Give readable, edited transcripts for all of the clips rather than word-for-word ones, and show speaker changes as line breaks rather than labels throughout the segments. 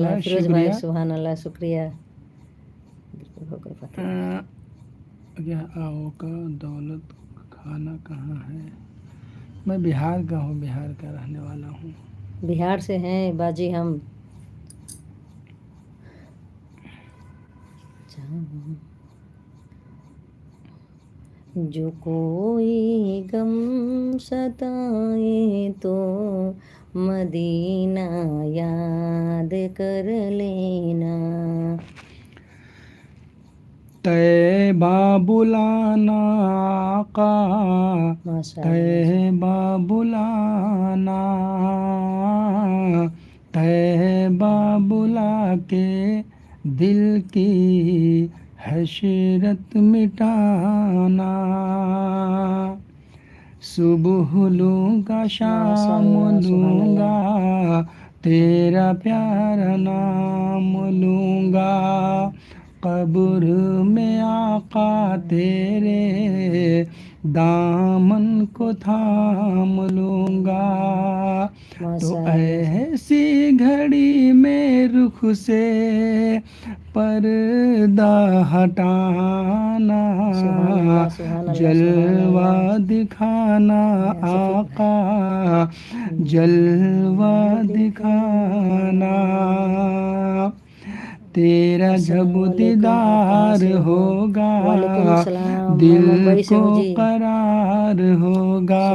فیروز
شکریہ.
بھائی سبحان اللہ شکریہ.
کیا آؤ کا دولت خانہ کہاں ہے؟ میں بہار کا ہوں، بہار کا رہنے والا ہوں.
بہار سے ہیں باجی ہم. جو کوئی غم ستائے تو مدینہ یاد کر لینا.
طیبہ بلانا آقا،
ماشاء اللہ ماشاء
طیبہ بلانا، طیبہ بلا کے دل کی حسرت مٹانا. صبح لوں گا شام لوں گا، تیرا پیارا نام لوں گا. قبر میں آقا تیرے دامن کو تھام لوں گا. تو ایسی گھڑی میں رخ سے پردہ ہٹانا، جلوہ دکھانا آقا، جلوہ دکھانا. تیرا جب دیدار ہوگا دل کو قرار ہوگا.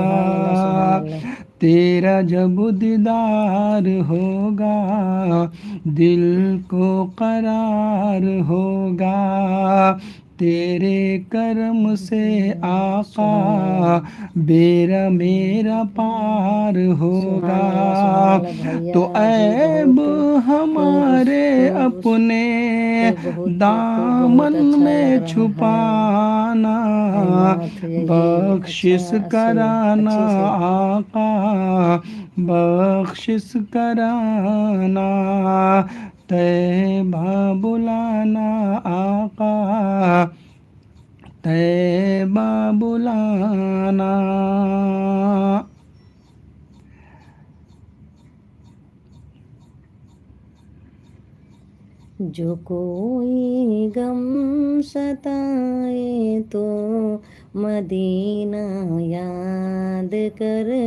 تیرا جب دیدار ہوگا دل کو قرار ہوگا. تیرے کرم سے آقا بیڑا میرا پار ہوگا. تو عیب ہمارے اپنے دامن میں چھپانا، بخشش کرانا آقا، بخشش کرانا. طیبہ بلانا آقا، طیبہ بلانا.
جو کوئی غم ستائے تو مدینہ یاد کر